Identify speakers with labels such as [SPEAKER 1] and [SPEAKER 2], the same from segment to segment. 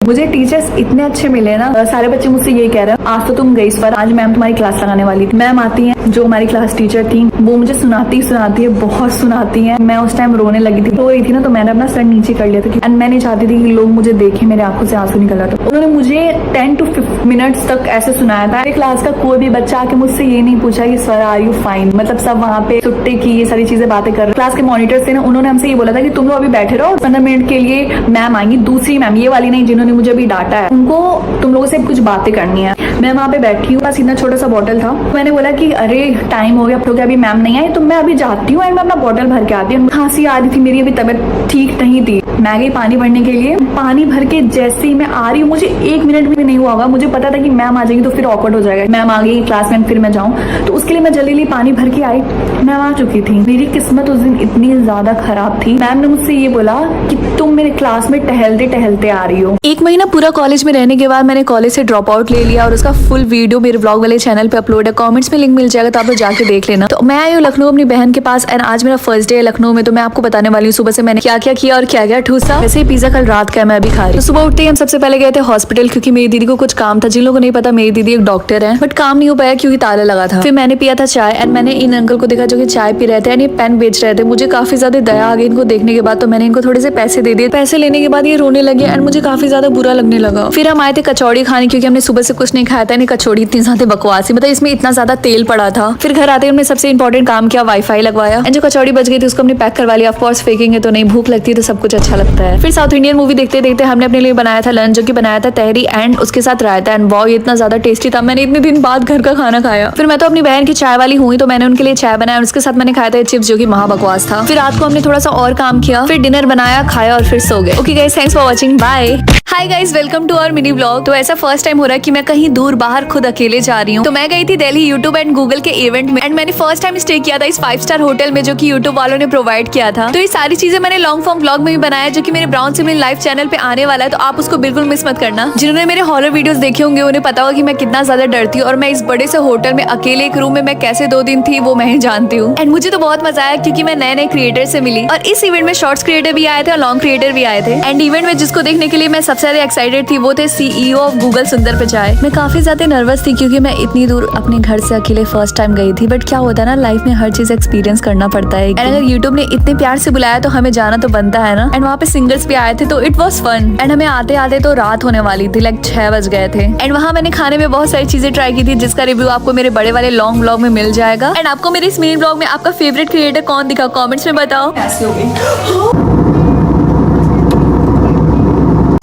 [SPEAKER 1] मुझे टीचर्स इतने अच्छे मिले ना, सारे बच्चे मुझसे यही कह रहे हैं आज तो तुम गई इस बार, आज मैम तुम्हारी क्लास लगाने वाली थी। मैम आती है जो हमारी क्लास टीचर थी, वो मुझे सुनाती है, बहुत सुनाती है। मैं उस टाइम रोने लगी थी, रो रही थी ना, तो मैंने अपना सर नीचे कर लिया था एंड मैं नहीं चाहती थी कि लोग मुझे देखें, मेरे आंखों से आंसू निकल रहा था। उन्होंने मुझे 10 to 15 मिनट्स तक ऐसे सुनाया था। मेरी क्लास का कोई भी बच्चा आके मुझसे ये नहीं पूछा कि सर आर यू फाइन, मतलब सब वहाँ पे सुट्टे की ये सारी चीजें बातें कर रहे। क्लास के मॉनिटर्स थे ना, उन्होंने हमसे ये बोला था कि तुम लोग अभी बैठे रहो, 15 मिनट के लिए मैम आएंगी, दूसरी मैम, ये वाली नहीं जिन्होंने मुझे अभी डांटा है, उनको तुम लोगों से कुछ बातें करनी है। मैं वहाँ पे बैठी हूँ, बस इतना छोटा सा बॉटल था। मैंने बोला कि अरे टाइम हो गया, अब तो क्या अभी मैम नहीं आई, तो मैं अभी जाती हूँ एंड मैं अपना बॉटल भर के आती हूँ। खांसी आ रही थी मेरी, अभी तबीयत ठीक नहीं थी। मैं गई पानी भरने के लिए, पानी भर के जैसे ही मैं आ रही हूँ, मुझे 1 मिनट भी नहीं हुआ होगा, मुझे पता था कि मैम आ जाएगी तो फिर ऑकवर्ड हो जाएगा। मैम आ गई क्लास में, फिर मैं जाऊँ, तो उसके लिए मैं जल्दी पानी भर के आई। मैम आ चुकी थी। मेरी किस्मत उस दिन इतनी ज्यादा खराब थी, मैम ने मुझसे ये बोला कि तुम मेरे क्लास में टहलते टहलते आ रही हो।
[SPEAKER 2] 1 महीना पूरा कॉलेज में रहने के बाद मैंने कॉलेज से ड्रॉप आउट ले लिया और उसका फुल वीडियो मेरे ब्लॉग वाले चैनल पे अपलोड है, कमेंट्स में लिंक मिल जाएगा, तो आप लोग जाके देख लेना। तो मैं आई हूँ लखनऊ अपनी बहन के पास एंड आज मेरा फर्स्ट डे है लखनऊ में, तो मैं आपको बताने वाली हूँ सुबह से मैंने क्या क्या किया और क्या क्या ठूसा। वैसे पिज्जा कल रात का है, मैं अभी खा रही हूँ। तो सुबह उठते ही हम सबसे पहले गए थे हॉस्पिटल, क्योंकि मेरी दीदी को कुछ काम था। जिन लोगों को नहीं पता, मेरी दीदी एक डॉक्टर है, बट काम नहीं हो पाया क्योंकि ताला लगा था। फिर मैंने पिया था चाय एंड मैंने इन अंकल को देखा जो कि चाय पी रहे थे एंड ये पेन बेच रहे थे। मुझे काफी ज्यादा दया आ गई इनको देखने के बाद, तो मैंने इनको थोड़े से पैसे दे दिए। पैसे लेने के बाद ये रोने लगे एंड मुझे काफी ज्यादा बुरा लगने लगा। फिर हम आए थे कचौड़ी खाने, क्योंकि हमने सुबह से कुछ नहीं खाया था। कचौड़ी इतनी ज्यादा बकवासी, मतलब इसमें इतना ज्यादा तेल पड़ा था। फिर घर आते हमने सबसे इंपॉर्टेंट काम किया, वाईफाई लगवाया एंड जो कचौड़ी बच गई थी उसको हमने पैक करवा लिया। ऑफ कोर्स फेंकेंगे तो नहीं, भूख लगती है तो सब कुछ अच्छा लगता है। फिर साउथ इंडियन मूवी देखते देखते हमने अपने लिए बनाया था लंच, जो कि बनाया था तहरी एंड उसके साथ रायता एंड वो इतना ज्यादा टेस्टी था। मैंने इतने दिन बाद घर का खाना खाया। फिर मैं तो अपनी बहन की चाय वाली हुई, तो मैंने उनके लिए चाय बनाया और उसके साथ मैंने खाया था चिप्स, जो कि महा बकवास था। फिर रात को हमने थोड़ा सा और काम किया, फिर डिनर बनाया, खाया और फिर सो गए। Okay guys, thanks for watching, bye. Hi guys, welcome to our mini blog. तो ऐसा फर्स्ट टाइम हो रहा है कि मैं कहीं दूर बाहर खुद अकेले जा रही हूँ। तो मैं गई थी दिल्ली यूट्यूब एंड गूगल के इवेंट में एंड मैंने फर्स्ट टाइम स्टे किया था इस 5 स्टार होटल में, जो कि यूट्यूब वालों ने प्रोवाइड किया था। तो ये सारी चीजें मैंने लॉन्ग फॉर्म ब्लॉग में भी बनाया, जो कि मेरे ब्राउन से मेरे लाइव चैनल पे आने वाला है, तो आप उसको बिल्कुल मिस मत करना। जिन्होंने मेरे हॉरर वीडियोस देखे होंगे उन्हें पता होगा कि मैं कितना ज्यादा डरती हूँ, और मैं इस बड़े से होटल में अकेले एक रूम में मैं कैसे 2 दिन थी वो मैं ही जानती हूँ। एंड मुझे तो बहुत मजा आया क्योंकि मैं नए नए क्रिएटर से मिली, और इस इवेंट में शॉर्ट्स क्रिएटर भी आए थे और लॉन्ग क्रिएटर भी आए थे। एंड इवेंट में जिसको देखने के लिए मैं सबसे ज्यादा एक्साइटेड थी वो थे CEO ऑफ गूगल सुंदर पिचाई। मैं काफी ज्यादा नर्वस थी क्योंकि मैं इतनी दूर अपने घर से अकेले फर्स्ट टाइम गई थी, बट क्या होता है ना, लाइफ में हर चीज एक्सपीरियंस करना पड़ता है। एंड अगर यूट्यूब ने इतने प्यार से बुलाया तो हमें जाना तो बनता है ना। एंड वहाँ पे सिंगर्स भी आए थे, तो इट वॉज फन। एंड हमें आते आते तो रात होने वाली थी, लाइक 6 बज गए थे। एंड वहाँ मैंने खाने में बहुत सारी चीजें ट्राई की थी, जिसका रिव्यू आपको मेरे बड़े वाले लॉन्ग ब्लॉग में मिल जाएगा। एंड आपको मेरे इस मिनी ब्लॉग में आपका फेवरेट क्रिएटर कौन दिखा, कमेंट्स में बताओ।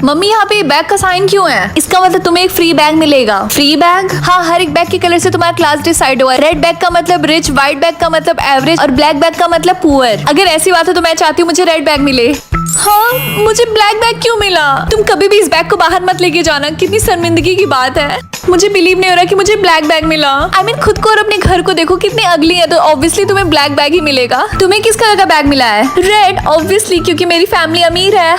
[SPEAKER 2] मम्मी यहाँ पे बैग का साइन क्यों है? इसका मतलब तुम्हें एक फ्री बैग मिलेगा। Free bag? हाँ, हर एक बैग के कलर से तुम्हारा क्लास डिसाइड हुआ है। रेड बैग का मतलब रिच, व्हाइट बैग का मतलब एवरेज और ब्लैक बैग का मतलब पुअर। अगर ऐसी बात है तो मैं चाहती हूँ मुझे रेड बैग मिले। हाँ, मुझे ब्लैक बैग क्यों मिला? तुम कभी भी इस बैग को बाहर मत लेके जाना, कितनी शर्मिंदगी की बात है। मुझे बिलीव नहीं हो रहा कि मुझे ब्लैक बैग मिला। I mean, खुद को और अपने घर को देखो कितने अगली है, तो ऑब्वियसली तुम्हें ब्लैक बैग ही मिलेगा। तुम्हें किस कलर का बैग मिला है? रेड, ऑब्वियसली, क्योंकि मेरी फैमिली अमीर है।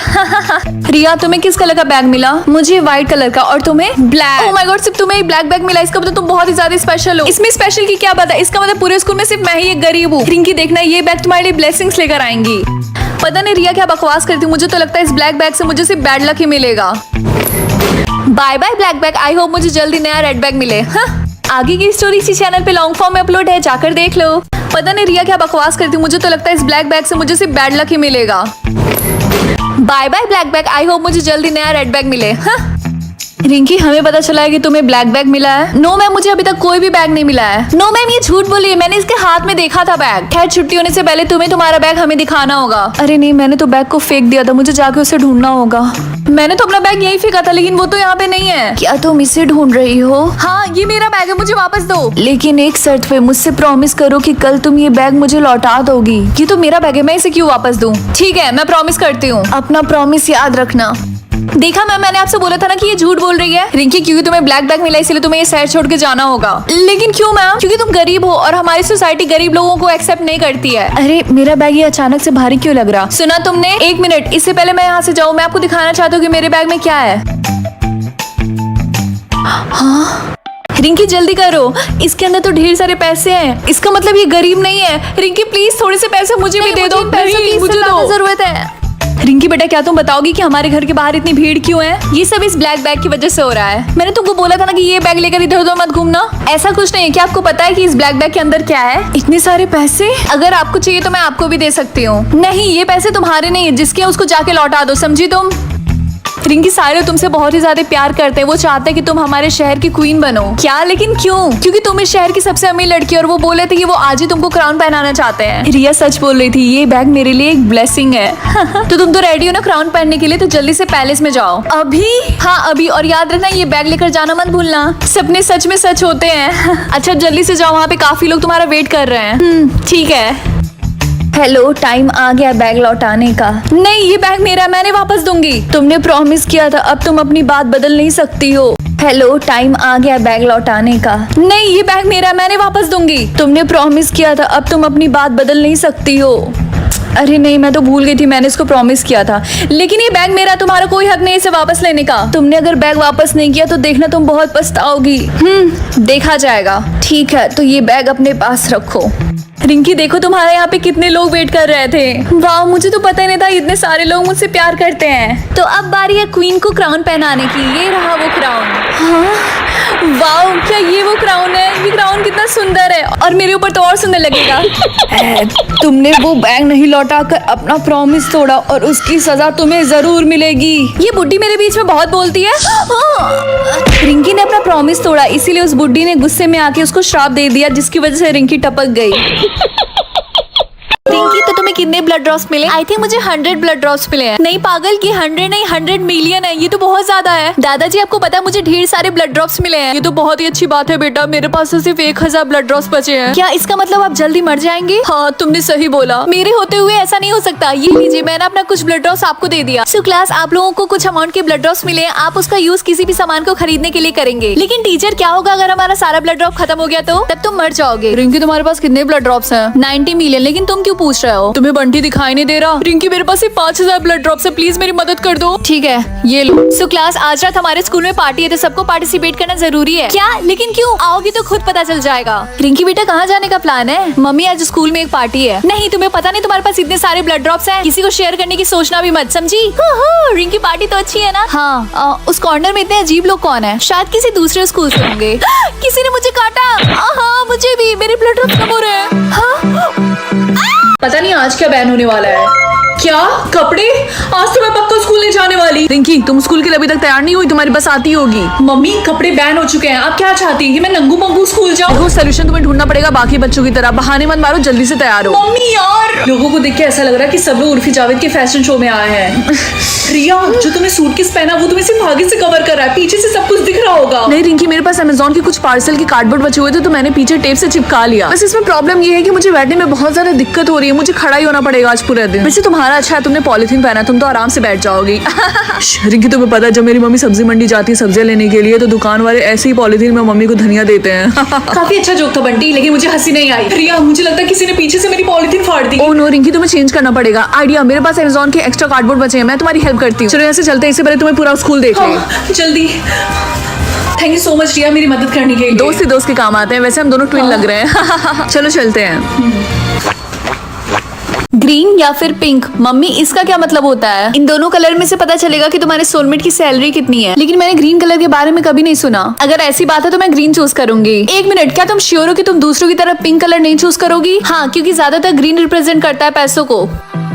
[SPEAKER 2] रिया, तुम्हें किस कलर का बैग मिला? मुझे व्हाइट कलर का। और तुम्हें? ब्लैक। ओह माय गॉड, सिर्फ तुम्हें ब्लैक बैग मिला, इसका मतलब तुम बहुत ही ज्यादा स्पेशल हो। इसमें स्पेशल की क्या बात है? इसका मतलब पूरे स्कूल में सिर्फ मैं ही एक गरीब हूँ। रिंकी, देखना ये बैग तुम्हारे लिए ब्लेसिंग्स लेकर आएंगी। पता नहीं रिया क्या बकवास करती हूँ, मुझे तो लगता है इस ब्लैक बैग से मुझे सिर्फ बैड लक ही मिलेगा। Bye bye black bag, I hope मुझे जल्दी नया रेड बैग मिले। हाँ? आगे की स्टोरी इसी चैनल पे लॉन्ग फॉर्म में अपलोड है, जाकर देख लो। पता नहीं रिया क्या बकवास करती हूँ, मुझे तो लगता है इस ब्लैक बैग से मुझे सिर्फ बैड लक ही मिलेगा। Bye bye black bag, I hope मुझे जल्दी नया रेड बैग मिले। हाँ? रिंकी, हमें पता चला है कि तुम्हें ब्लैक बैग मिला है। नो मैम, मुझे अभी तक कोई भी बैग नहीं मिला है। नो मैम, ये झूठ बोली है, मैंने इसके हाथ में देखा था बैग। खैर, छुट्टी होने से पहले तुम्हें तुम्हारा बैग हमें दिखाना होगा। अरे नहीं, मैंने तो बैग को फेंक दिया था, मुझे जाके उसे ढूंढना होगा। मैंने तो अपना बैग यही फेंका था, लेकिन वो तो यहाँ पे नहीं है। क्या तुम इसे ढूंढ रही हो? हाँ, ये मेरा बैग है, मुझे वापस दो। लेकिन एक शर्त पे, मुझसे प्रॉमिस करो कि कल तुम ये बैग मुझे लौटा दोगी। ये तो मेरा बैग है, मैं इसे क्यों वापस दूं? ठीक है, मैं प्रॉमिस करती हूँ। अपना प्रॉमिस याद रखना। देखा मैम, मैंने आपसे बोला था ना कि ये झूठ बोल रही है। रिंकी, क्योंकि तुम्हें ब्लैक बैग मिला इसलिए तुम्हें ये शहर छोड़ के जाना होगा। लेकिन क्यों मैम? क्योंकि तुम गरीब हो और हमारी सोसाइटी गरीब लोगों को एक्सेप्ट नहीं करती है। अरे मेरा बैग ये अचानक से भारी क्यों लग रहा? सुना तुमने? 1 मिनट, इससे पहले मैं यहाँ से जाऊँ, मैं आपको दिखाना चाहती हूँ कि मेरे बैग में क्या है। हाँ रिंकी, जल्दी करो, इसके अंदर तो ढेर सारे पैसे हैं। इसका मतलब ये गरीब नहीं है। रिंकी प्लीज थोड़े से पैसे मुझे भी दे दो, मुझे दो। जरूरत है। रिंकी बेटा, क्या तुम बताओगी कि हमारे घर के बाहर इतनी भीड़ क्यों है? ये सब इस ब्लैक बैग की वजह से हो रहा है। मैंने तुमको बोला था ना कि ये बैग लेकर इधर उधर मत घूमना। ऐसा कुछ नहीं है। क्या आपको पता है कि इस ब्लैक बैग के अंदर क्या है? इतने सारे पैसे। अगर आपको चाहिए तो मैं आपको भी दे सकती हूँ। नहीं, ये पैसे तुम्हारे नहीं है, जिसके उसको जाके लौटा दो, समझी तुम? रिंकी, सारे तुमसे बहुत ही ज्यादा प्यार करते हैं। वो चाहते हैं कि तुम हमारे शहर की क्वीन बनो। क्या? लेकिन क्यों? क्योंकि तुम इस शहर की सबसे अमीर लड़की और वो बोले थे कि वो आज ही तुमको क्राउन पहनाना चाहते हैं। रिया सच बोल रही थी। ये बैग मेरे लिए एक ब्लेसिंग है। तो तुम तो रेडी हो ना क्राउन पहनने के लिए? तो जल्दी से पैलेस में जाओ। अभी? हाँ अभी। और याद रखना, ये बैग लेकर जाना मत भूलना। सपने सच में सच होते हैं। अच्छा जल्दी से जाओ, वहाँ पे काफी लोग तुम्हारा वेट कर रहे हैं। ठीक है। हेलो, टाइम आ गया बैग लौटाने का। नहीं, ये बैग मेरा है, मैंने वापस दूंगी। तुमने प्रॉमिस किया था, अब तुम अपनी बात बदल नहीं सकती हो। हेलो, टाइम आ गया बैग लौटाने का। नहीं, ये बैग मेरा है, मैंने वापस दूंगी। तुमने प्रॉमिस किया था, अब तुम अपनी बात बदल नहीं सकती हो। अरे नहीं, मैं तो भूल गई थी, मैंने इसको प्रॉमिस किया था। लेकिन ये बैग मेरा, तुम्हारा कोई हक नहीं इसे वापस लेने का। तुमने अगर बैग वापस नहीं किया तो देखना तुम बहुत पछताओगी। देखा जाएगा। ठीक है, तो ये बैग अपने पास रखो। रिंकी देखो, तुम्हारे यहाँ पे कितने लोग वेट कर रहे थे। वाह, मुझे तो पता ही नहीं था इतने सारे लोग मुझसे प्यार करते हैं। तो अब बारी है क्वीन को क्राउन पहनाने की। ये रहा वो क्राउन। हाँ वाह, क्या ये वो क्राउन है? ये क्राउन कितना सुंदर है और मेरे ऊपर तो और सुंदर लगेगा। तुमने वो बैग नहीं लौटाकर अपना प्रॉमिस तोड़ा और उसकी सजा तुम्हें जरूर मिलेगी। ये बुड्ढी मेरे बीच में बहुत बोलती है। रिंकी ने अपना प्रॉमिस तोड़ा, इसीलिए उस बुड्ढी ने गुस्से में आके उसको श्राप दे दिया, जिसकी वजह से रिंकी टपक गई। रिंकी, तो तुम्हें कितने ब्लड ड्रॉप्स मिले? आई थिंक मुझे 100 ब्लड ड्रॉप्स मिले हैं। नहीं पागल, की 100 नहीं 100 मिलियन है। ये तो बहुत ज्यादा है। दादाजी, आपको पता है मुझे ढेर सारे ब्लड ड्रॉप्स मिले हैं। ये तो बहुत ही अच्छी बात है बेटा। मेरे पास तो सिर्फ 1000 ब्लड ड्रॉप्स बचे हैं। क्या इसका मतलब आप जल्दी मर जाएंगे? हाँ, तुमने सही बोला। मेरे होते हुए ऐसा नहीं हो सकता। ये लीजिए, मैंने अपना कुछ ब्लड ड्रॉप्स आपको दे दिया। सो क्लास, आप लोगों को कुछ अमाउंट के ब्लड ड्रॉप्स मिले हैं। आप उसका यूज किसी भी सामान को खरीदने के लिए करेंगे। लेकिन टीचर, क्या होगा अगर हमारा सारा ब्लड ड्रॉप खत्म हो गया तो? तब तुम मर जाओगे। रिंकी, तुम्हारे पास कितने ब्लड ड्रॉप्स हैं? 90 मिलियन। लेकिन तुम क्यों पूछ रहे हो? तुम्हें बंटी दिखाई नहीं दे रहा? रिंकी, मेरे पास सिर्फ 5000 ब्लड ड्रॉप्स है, प्लीज मेरी मदद कर दो। ठीक है, ये लो। सो क्लास, आज रात हमारे स्कूल में पार्टी है, तो सबको पार्टिसिपेट करना जरूरी है। क्या? लेकिन क्यों? आओगी तो खुद पता चल जाएगा। रिंकी बेटा, कहाँ जाने का प्लान है? मम्मी, आज स्कूल में एक पार्टी है। नहीं, तुम्हें पता नहीं तुम्हारे पास इतने सारे ब्लड ड्रॉप्स हैं, किसी को शेयर करने की सोचना भी मत, समझी? रिंकी, पार्टी तो अच्छी है ना? हाँ। उस कॉर्नर में इतने अजीब लोग कौन है? शायद किसी दूसरे स्कूल से होंगे। किसी ने मुझे काटा। हाँ, मुझे भी। मेरे ब्लड ड्रॉप्स कम हो रहे हैं। पता नहीं आज क्या बैन होने वाला है। क्या कपड़े? आज तो मैं पक्का स्कूल नहीं जाने वाली। रिंकी, तुम स्कूल के लिए अभी तक तैयार नहीं हुई? तुम्हारी बस आती होगी। मम्मी, कपड़े बैन हो चुके हैं। आप क्या चाहती है कि मैं नंगू पंगू स्कूल जाऊँ? वो सोल्यूशन तुम्हें ढूंढना पड़ेगा बाकी बच्चों की तरह। बहाने मत मारो, जल्दी से तैयार हो। मम्मी यार, लोगों को देख के ऐसा लग रहा है कि सब लोग उर्फी जावेद के फैशन शो में आए हैं। रिया, जो तुमने सूटकेस पहना वो तुम्हें सिर्फ आगे से कवर कर रहा है, पीछे से सब कुछ दिख रहा होगा। नहीं रिंकी, मेरे पास अमेज़न के कुछ पार्सल के कार्डबोर्ड बचे हुए थे, तो मैंने पीछे टेप से चिपका लिया। बस इसमें प्रॉब्लम ये है कि मुझे बैठने में बहुत ज्यादा दिक्कत हो रही है। मुझे खड़ा ही होना पड़ेगा आज पूरे दिन। वैसे तुम्हारा अच्छा है, तुमने पॉलिथीन पहना, तुम तो आराम से बैठ जाओगी। रिंकी, तुम्हें पता है जब मेरी मम्मी सब्जी मंडी जाती है सब्जियां लेने के लिए, तो दुकान वाले ऐसे ही पॉलिथीन में मम्मी को धनिया देते हैं। काफी अच्छा जोक था बंटी, लेकिन मुझे हंसी नहीं आई। रिया, मुझे लगता है किसी ने पीछे से मेरी पॉलिथीन फाड़ दी। ओह नो रिंकी, तुम्हें चेंज करना पड़ेगा। आइडिया, मेरे पास अमेज़न के एक्स्ट्रा कार्डबोर्ड बचे हैं, मैं तुम्हारी हेल्प करती हूँ। चलो यहाँ से चलते हैं, इससे पहले तुम्हें पूरा स्कूल देख ले। जल्दी। थैंक यू सो मच रिया, मेरी मदद करने के लिए। दोस्त ही दोस्त के काम आते हैं। वैसे हम दोनों ट्विन लग रहे हैं। चलो चलते हैं। ग्रीन या फिर पिंक? मम्मी, इसका क्या मतलब होता है? इन दोनों कलर में से पता चलेगा कि तुम्हारे सोलमेट की सैलरी कितनी है। लेकिन मैंने ग्रीन कलर के बारे में कभी नहीं सुना। अगर ऐसी बात है तो मैं ग्रीन चूज करूंगी। एक मिनट, क्या तुम श्योर हो कि तुम दूसरों की तरह पिंक कलर नहीं चूज करोगी? हाँ, क्योंकि ज्यादातर ग्रीन रिप्रेजेंट करता है पैसों को।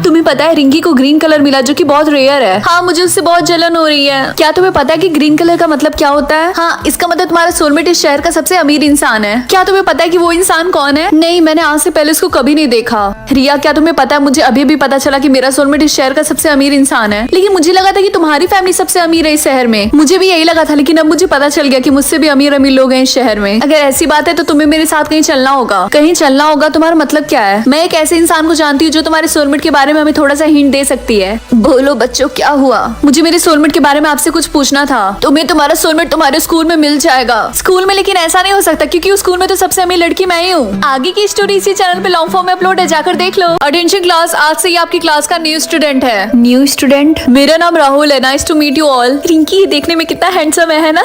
[SPEAKER 2] तुम्हें पता है रिंकी को ग्रीन कलर मिला, जो कि बहुत रेयर है। हाँ, मुझे उससे बहुत जलन हो रही है। क्या तुम्हें पता है कि ग्रीन कलर का मतलब क्या होता है? हाँ, इसका मतलब तुम्हारा सोलमेट इस शहर का सबसे अमीर इंसान है। क्या तुम्हें पता है कि वो इंसान कौन है? नहीं, मैंने आज से पहले उसको कभी नहीं देखा। रिया, क्या तुम्हें पता है, मुझे अभी भी पता चला कि मेरा सोलमेट इस शहर का सबसे अमीर इंसान है। लेकिन मुझे लगा था कि तुम्हारी फैमिली सबसे अमीर है इस शहर में। मुझे भी यही लगा था, लेकिन अब मुझे पता चल गया कि मुझसे भी अमीर अमीर लोग हैं इस शहर में। अगर ऐसी बात है तो तुम्हें मेरे साथ कहीं चलना होगा। कहीं चलना होगा? तुम्हारा मतलब क्या है? मैं एक ऐसे इंसान को जानती हूँ जो तुम्हारे सोलमेट के बारे में हमें थोड़ा सा हिंट दे सकती है। बोलो बच्चों, क्या हुआ? मुझे मेरे सोलमेट के बारे में आपसे कुछ पूछना था। तुम्हें तुम्हारा सोलमेट तुम्हारे स्कूल में मिल जाएगा। स्कूल में? लेकिन ऐसा नहीं हो सकता, क्योंकि उस स्कूल में तो सबसे अमीर लड़की मैं ही हूँ। आगे की स्टोरी इसी चैनल पे लॉन्ग फॉर्म में अपलोड है, जाकर देख लो। अटेंशन क्लास, आज से ये आपकी क्लास का न्यू स्टूडेंट है। New student? मेरा नाम राहुल है। Nice to meet you all. Rinki, ये देखने में कितना हैंडसम है ना?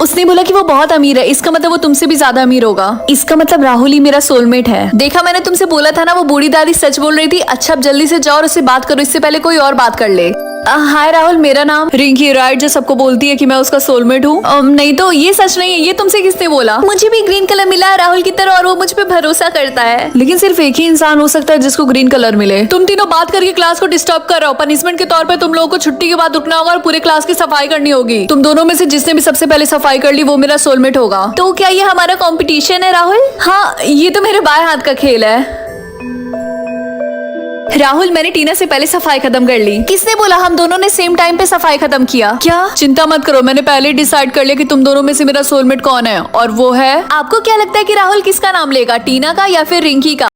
[SPEAKER 2] उसने बोला कि वो बहुत अमीर है, इसका मतलब वो तुमसे भी ज्यादा अमीर होगा। इसका मतलब राहुल ही मेरा सोलमेट है। देखा, मैंने तुमसे बोला था ना, वो बूढ़ी दादी सच बोल रही थी। अच्छा, अब जल्दी से जाओ और उससे बात करो, इससे पहले कोई और बात कर ले। हाय राहुल, मेरा नाम रिंकी, राइट, जो सबको बोलती है कि मैं उसका सोलमेट हूँ। नहीं तो ये सच नहीं है, ये तुमसे किसने बोला? मुझे भी ग्रीन कलर मिला है राहुल की तरह, और वो मुझ पे भरोसा करता है। लेकिन सिर्फ एक ही इंसान हो सकता है जिसको ग्रीन कलर मिले। तुम तीनों बात करके क्लास को डिस्टर्ब कर रहे हो। पनिशमेंट के तौर पर तुम लोगों को छुट्टी के बाद रुकना होगा और पूरे क्लास की सफाई करनी होगी। तुम दोनों में से जिसने भी सबसे पहले सफाई कर ली वो मेरा सोलमेट होगा। तो क्या ये हमारा कंपटीशन है राहुल? हाँ, ये तो मेरे बाएं हाथ का खेल है। राहुल, मैंने टीना से पहले सफाई खत्म कर ली। किसने बोला? हम दोनों ने सेम टाइम पे सफाई खत्म किया। क्या? चिंता मत करो, मैंने पहले डिसाइड कर लिया कि तुम दोनों में से मेरा सोलमेट कौन है, और वो है। आपको क्या लगता है कि राहुल किसका नाम लेगा, टीना का या फिर रिंकी का?